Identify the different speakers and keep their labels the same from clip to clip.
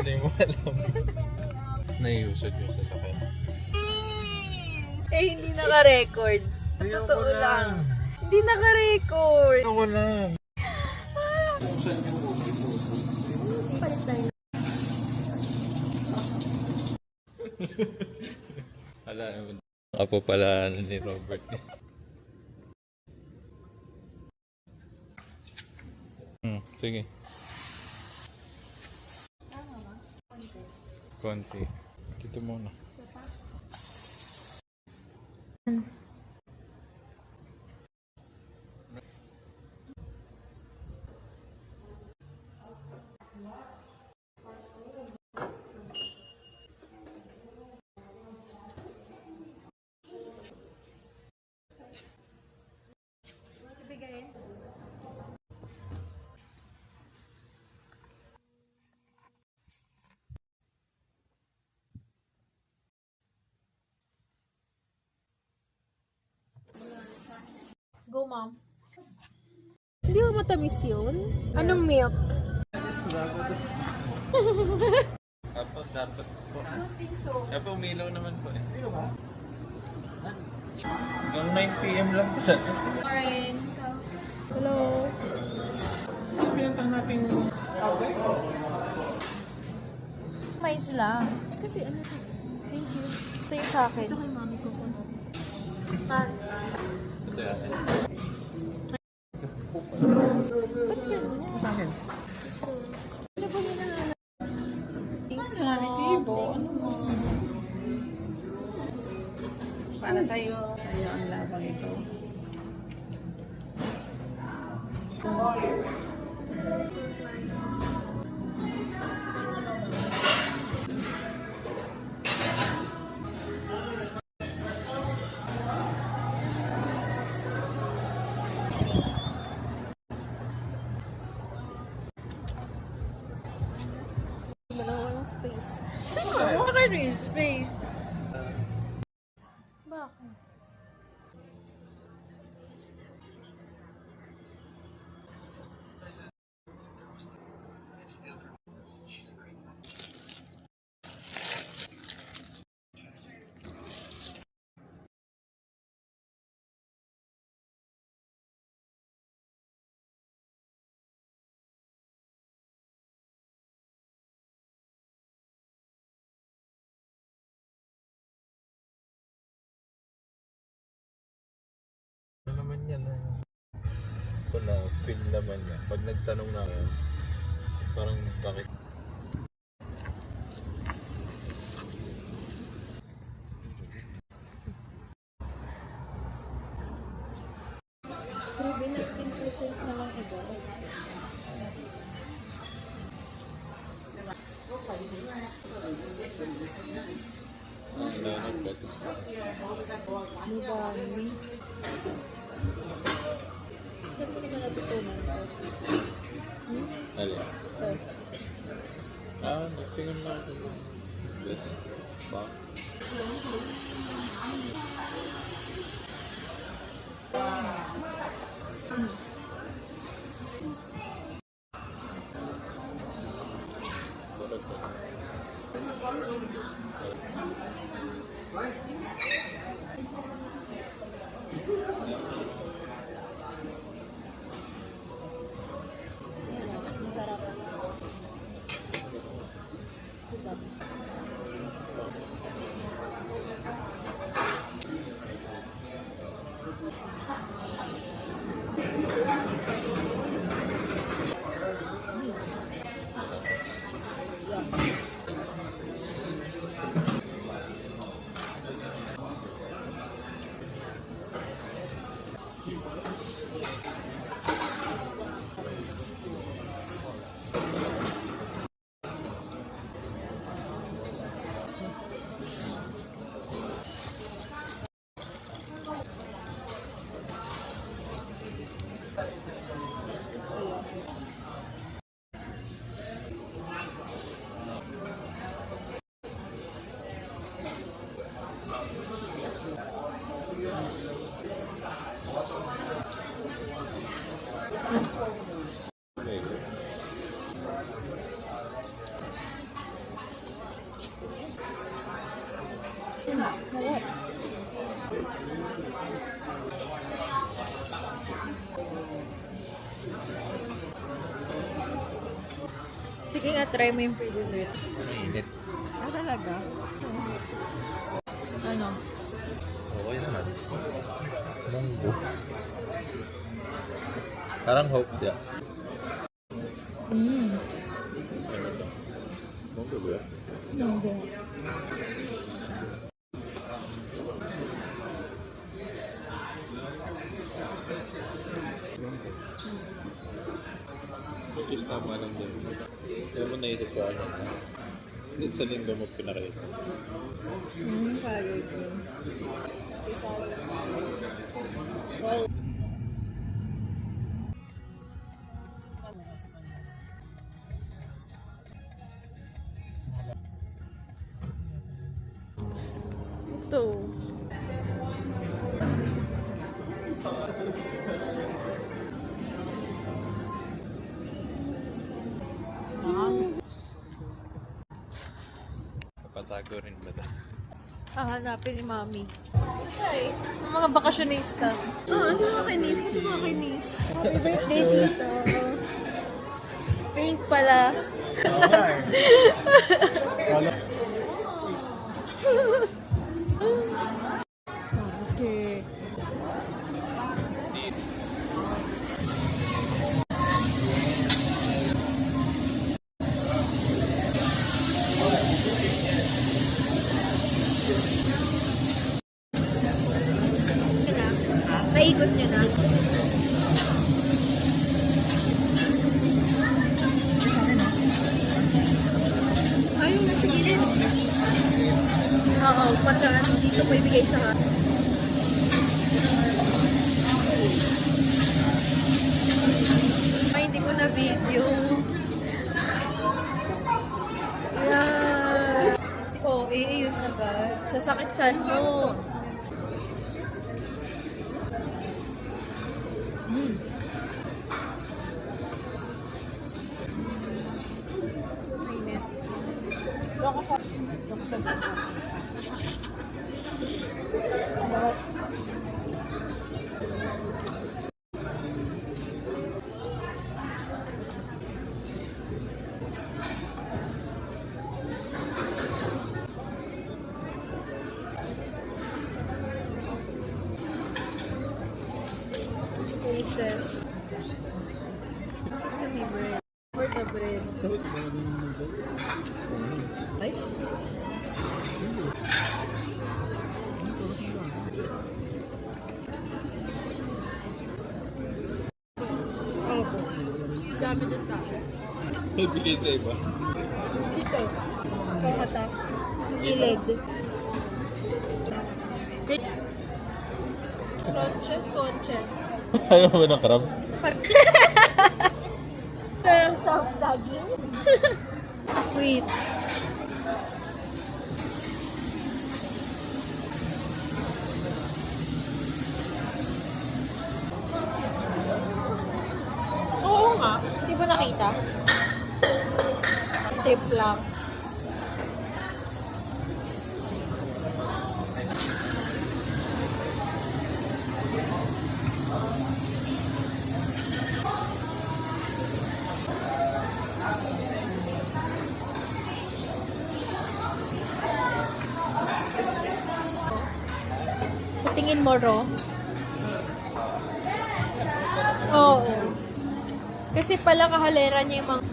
Speaker 1: Hindi mo alam. Naiusad yung sasakyan.
Speaker 2: Eh, hindi naka-record. Totoo lang. Hindi naka-record.
Speaker 1: Ako lang.
Speaker 2: Palit tayo.
Speaker 1: Ala, apo pala ni Robert. Sige. Konti. Dito muna.
Speaker 2: Go, mom. Hindi mo matamis yun? Anong milk?
Speaker 1: Dapat po. Dapat umilaw naman po eh. Hanggang 9 PM lang pala.
Speaker 2: Karen. Hello.
Speaker 1: Ano pinantang natin? Okay.
Speaker 2: Mais lang. Kasi ano to? Thank you. Ito yung sa akin. Ito kay mami ko po. Han.
Speaker 1: Ito yan.
Speaker 3: Sa akin.
Speaker 2: Ano ba yun na? Thanks,
Speaker 3: Wala resibo. Para sa'yo. Sa'yo ang labang ito.
Speaker 2: Walang space. Bakit may space? Bakit?
Speaker 1: Ano naman yan eh. Ito na, feel naman yan. Pag nagtanong na ako, parang bakit?
Speaker 2: Grabe na 10% na lang iba.
Speaker 1: Ang lahat ba ito?
Speaker 2: Mubami. Saan ko naman natutunan ko?
Speaker 1: Alin?
Speaker 2: First.
Speaker 1: Nagtingin lang ako. Ba?
Speaker 2: Masarap. Diba? Sige nga, try mo yung free dessert.
Speaker 1: Mainit.
Speaker 2: Ah, talaga? Ano?
Speaker 1: Okay naman. Munggo. Parang hope ya.
Speaker 2: Mm.
Speaker 1: Ano to? Munggo ba?
Speaker 2: Munggo.
Speaker 1: Which is tama lang din. Kaya mo naisip ko ano na. Dito sa linggo mo pinakita.
Speaker 2: Carrot. Ito.
Speaker 1: Papatago rin ba ito?
Speaker 2: Hanapin ni Mami. Ay, ang mga bakasyonista. Ano mga kinis? Ano mga kinis? Happy birthday dito. Pink pala. Okay. Naikot nyo na. Ayun, nasa gilid. Oo, pagka dito ko ibigay sa ay, hindi ko na video. Yeah. Si OA, yun agad. Sasakit chan mo. Mainit. Pieces. Yummy bread. For the bread. Ay? Oo po. Dami dun tao.
Speaker 1: May bigay sa iba.
Speaker 2: Dito. Kakata. Gilid. Conscious.
Speaker 1: Ayaw mo ng crab?
Speaker 2: Pag... sa saging. Sweet. Oo nga. Hindi ba nakita? Trip lang. Tingin mo, Ro? Oo. Kasi pala kahalera niya yung mga...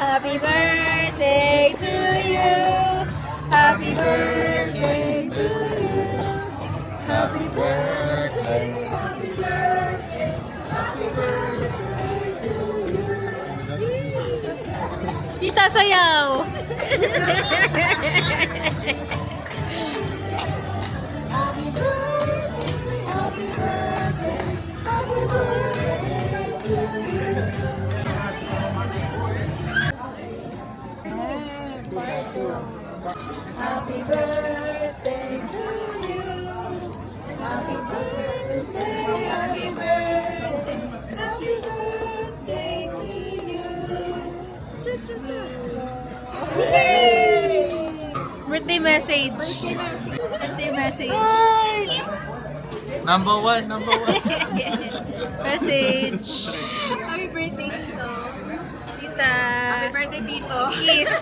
Speaker 2: Happy birthday to you. Happy birthday to you. Happy birthday. Happy birthday. nagsasayaw. Happy birthday to you. Happy birthday, happy birthday, happy birthday to you. Yay! Birthday message. Birthday message.
Speaker 1: Number one.
Speaker 2: Message.
Speaker 3: Happy birthday, Tito.
Speaker 2: Tita.
Speaker 3: Happy birthday, Tito.
Speaker 2: Kiss.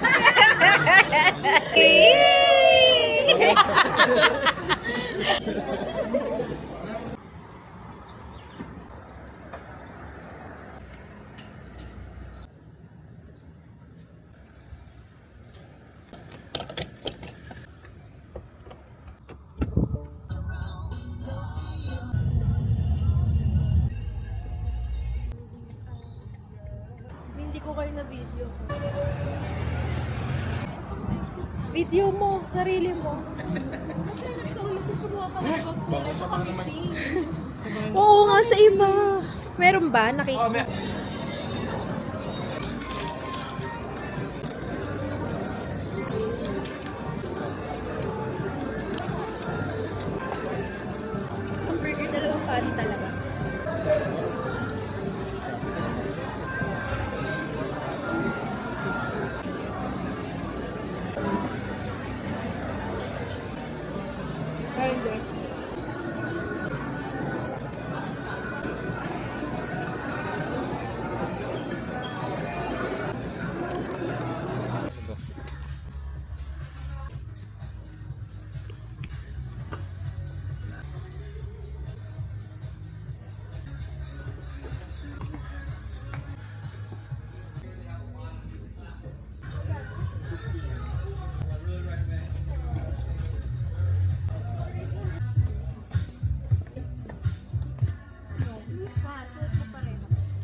Speaker 2: Hindi ko kayo na video. Video mo, sarili mo. Oo nga, sa iba. Meron ba? Nakita? Ang burger dalawang kanin talaga. Hindi.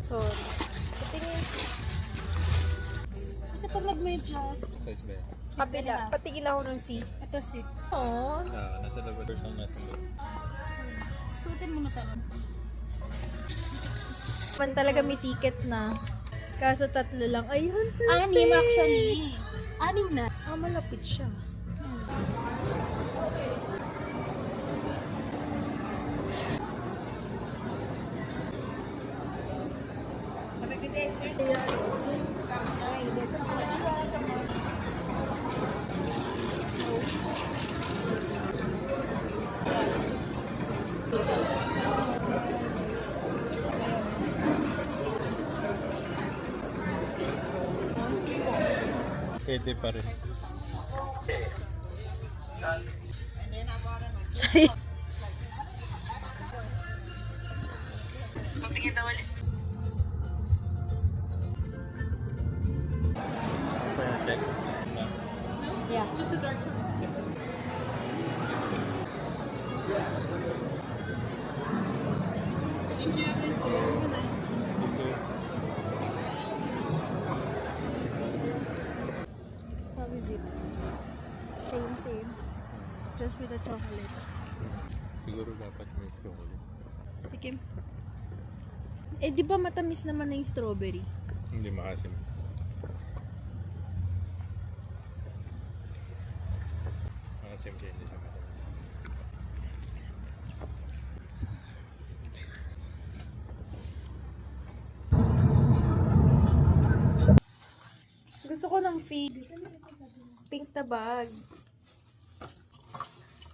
Speaker 2: Sorry. Patingin. Kasi pag nag-medyas,
Speaker 1: Size ba yan?
Speaker 2: kabila. Patingin ako ng C.
Speaker 3: Ito, 6.
Speaker 2: Oh.
Speaker 1: Nasa labas. Person natin doon.
Speaker 3: Suotin mo na tayo.
Speaker 2: Man talaga may ticket na. Kaso tatlo lang. Ayun.
Speaker 3: Anim, actually. Anim na.
Speaker 2: Ah, malapit siya.
Speaker 1: Pwede pa rin. Check.
Speaker 2: Yeah.
Speaker 3: Just the dark one. Thank you. Good night.
Speaker 2: How is it? Same. Just with the chocolate.
Speaker 1: Siguro dapat may chocolate.
Speaker 2: Tikim. Eh, di ba matamis naman na yung strawberry?
Speaker 1: Hindi makasim. Makasim siya, hindi siya matamis.
Speaker 2: Gusto ko ng pink na bag.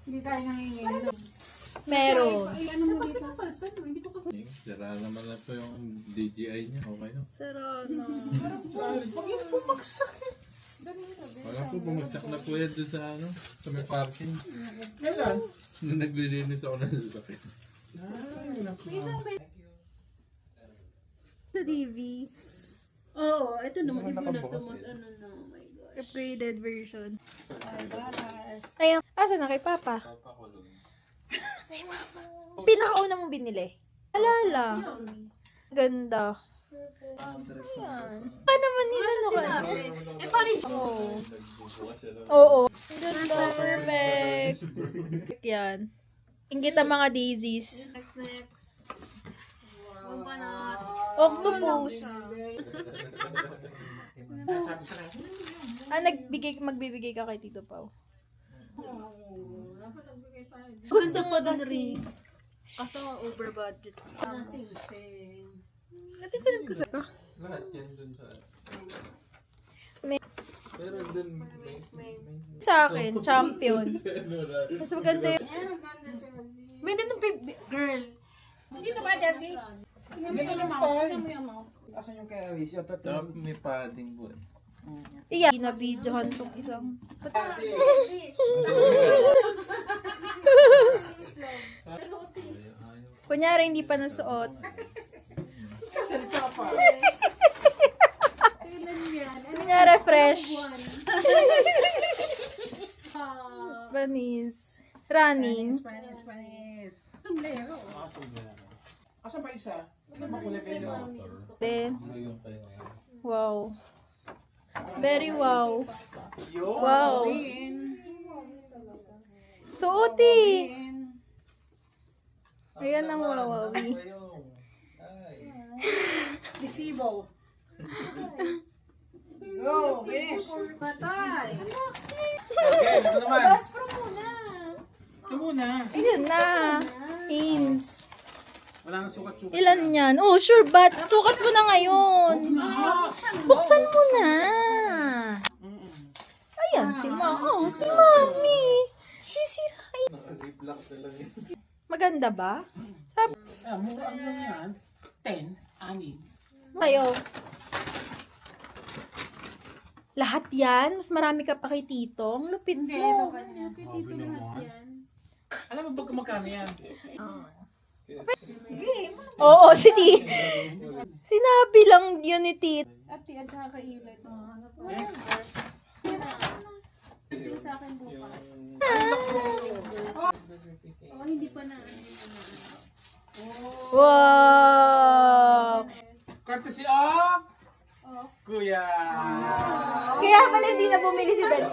Speaker 3: Hindi tayo nanginginig.
Speaker 2: Meron.
Speaker 3: Ay, ano mo dito? Hindi po kasi.
Speaker 1: Sira naman na po yung DJI niya. Okay na.
Speaker 2: Sarano.
Speaker 1: Huwag yung pumaksak eh. Wala po, bumagsak na po yan doon sa ano, sa may parking. Kailan? Nung naglilinis ako ng sasakyan. Ay, naku.
Speaker 2: Sa DV.
Speaker 3: Oo, ito naman.
Speaker 1: Hindi
Speaker 3: Ito
Speaker 1: mo
Speaker 3: na to.
Speaker 1: nakabukas
Speaker 3: Mas
Speaker 1: eh.
Speaker 3: ano na. Oh my gosh.
Speaker 2: Upgraded version.
Speaker 3: $5.
Speaker 2: Ayan. Asa na kay Papa?
Speaker 1: Papakulong.
Speaker 2: Pinakauna mong binili. Alala. Ganda. Pa naman nila no ka.
Speaker 3: Eh, paano
Speaker 2: Oo. Perfect. Yan. Ingit ang mga daisies.
Speaker 3: Next. Banat.
Speaker 2: Octopus. Magbibigay ka kay Tito Pao. Gusto ko din rin. Kaso over budget. Natin sinad ko sa
Speaker 1: Lahat yan dun sa...
Speaker 2: May-
Speaker 1: Pero dun may...
Speaker 2: sa akin, champion.
Speaker 1: Ano na?
Speaker 2: Mas maganda yun.
Speaker 3: May din ng girl.
Speaker 4: Hindi na ba, Chelsea?
Speaker 5: Dito lang style. Asan yung kay Alice? Yung tatlo.
Speaker 1: Top may padding po eh.
Speaker 2: Iya, na-videohan tong isang. Kunyari, hindi pa nasuot.
Speaker 5: Sasalita pa.
Speaker 3: Kailan yan?
Speaker 2: Kunyari, fresh. Panis. Running.
Speaker 3: Spanish.
Speaker 5: Asan ba isa? Makulay kayo.
Speaker 2: Then,
Speaker 1: Ngayon kayo.
Speaker 2: wow. Very wow.
Speaker 5: Yo!
Speaker 2: Wow.
Speaker 3: Win.
Speaker 2: Suoti.
Speaker 3: Win.
Speaker 2: Ayan ang wawawi.
Speaker 1: Ay.
Speaker 3: Resibo. Go. Finish. Patay.
Speaker 5: Okay, ito naman.
Speaker 3: Pero muna.
Speaker 5: Ito muna.
Speaker 2: Ayan na. Ins.
Speaker 5: Wala nang sukat-sukat.
Speaker 2: Ilan yan? Oh, sure, but sukat mo na ngayon. Buksan mo na. Ayan, si Mama. Oh, si Mami. Sisirain.
Speaker 1: Naka-ziplock talaga yun.
Speaker 2: Maganda ba? Sabi
Speaker 5: Ah, mura lang yan. 10, 6.
Speaker 2: kayo. Lahat yan? Mas marami ka pa kay Tito. Ang lupit
Speaker 3: Hindi, ito
Speaker 2: mo.
Speaker 3: kanya. Kay Tito lahat yan.
Speaker 5: Alam mo ba kung magkano yan?
Speaker 2: Oo, si Tito. Sinabi lang yun ni Tito.
Speaker 3: Ati, at saka kailat. Ano pa?
Speaker 5: Next.
Speaker 3: Ito yung sa akin bukas. Oh, hindi pa na.
Speaker 2: Wow!
Speaker 5: Courtesy of
Speaker 3: Oh.
Speaker 5: Kuya.
Speaker 2: Kaya pala hindi na bumili si Betty.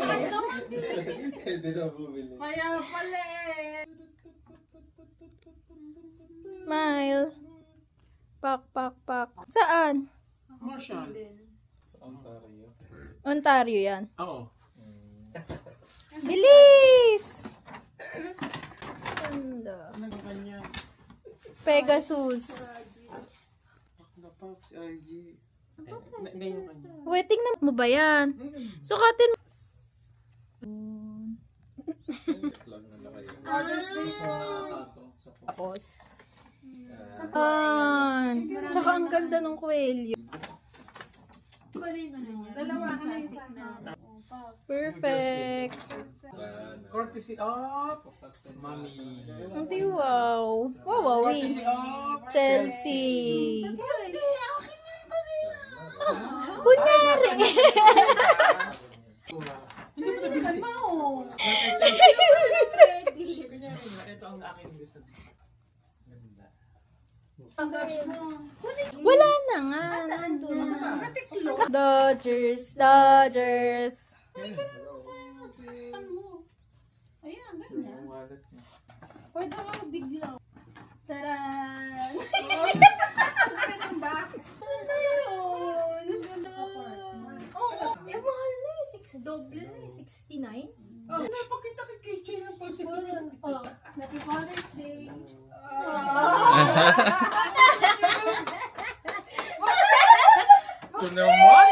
Speaker 1: Hindi na bumili.
Speaker 3: Kaya pala eh.
Speaker 2: Smile. Pak, pak, pak. Saan?
Speaker 5: Marshall.
Speaker 1: Sa Ontario.
Speaker 2: Ontario yan.
Speaker 5: Oo.
Speaker 2: Bilis! Ganda.
Speaker 5: Ano yung kanya?
Speaker 2: Pegasus.
Speaker 5: Napak si RG. Hindi yung kanya.
Speaker 2: Wait, tingnan mo ba yan? Sukatin mo.
Speaker 1: Lang na lang kayo.
Speaker 2: Tapos. Tsaka ang ganda ng kwelyo.
Speaker 3: Pala yung ano niya. Dalawa classic na. Oh, pag.
Speaker 2: Perfect.
Speaker 5: Courtesy of Mami.
Speaker 2: Hindi wow. Wow,
Speaker 5: Courtesy of
Speaker 2: Chelsea.
Speaker 3: Hindi, akin yan pala yan.
Speaker 2: Kunyari.
Speaker 5: Hindi mo nabili si...
Speaker 3: Kalma oh.
Speaker 5: Kunyari na, ito ang akin gusto. Ganda.
Speaker 2: Wala na nga. Dodgers, Dodgers.
Speaker 3: Ayan, ganyan.
Speaker 1: Yung wallet niya.
Speaker 2: Pwede ako bigla. Taran! Eh, mahal na eh. Doble na eh. 69?
Speaker 5: Napakita kay KJ ng pasikat.
Speaker 2: Oh, Happy Father's Day.
Speaker 1: Ito naman!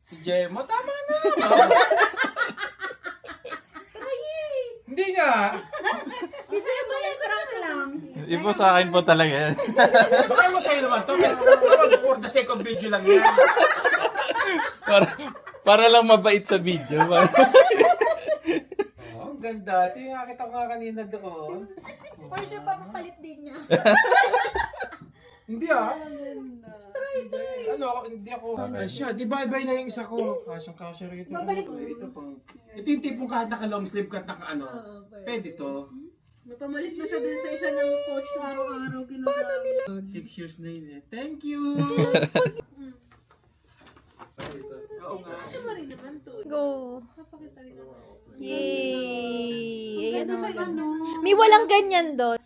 Speaker 5: Si Gemma, tama na. Hindi nga.
Speaker 1: Ibo sa akin po talaga yan.
Speaker 5: Baka mo sa'yo naman to. Pero for the sake of video lang yan.
Speaker 1: para lang mabait sa video.
Speaker 5: Oh, ang ganda. Ito yung nakita ko nga kanina doon.
Speaker 2: Or siya papapalit din niya.
Speaker 5: Hindi ah. Ano, hindi ako. Ay siya, di bye-bye na yung isa ko. Kasyang-kasya rin ito.
Speaker 3: Babalik.
Speaker 5: Ito pang. Ito yung tipong kahit naka-long sleeve ka at naka-ano. Pwede to.
Speaker 3: Napamalit na siya dun sa isa ng coach na araw-araw ginagamit.
Speaker 5: 6 years na yun eh. Thank you! Oo nga.
Speaker 3: Ito mo rin naman to.
Speaker 2: Go.
Speaker 3: Papakita rin naman.
Speaker 2: Yay! Ayan
Speaker 3: Ito
Speaker 2: na.
Speaker 3: sa ano.
Speaker 2: May walang ganyan doon.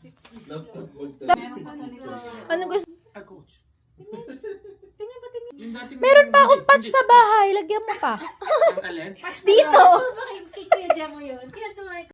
Speaker 3: Meron pa sa nila.
Speaker 2: Ano gusto?
Speaker 5: Ah, coach.
Speaker 3: Tingnan ba tingnan?
Speaker 5: Yung dating
Speaker 2: Meron pa akong patch sa bahay. Lagyan mo pa.
Speaker 5: Ang alin?
Speaker 2: Dito.
Speaker 3: Bakit kay Kuya Jamo yun? Kinatuwa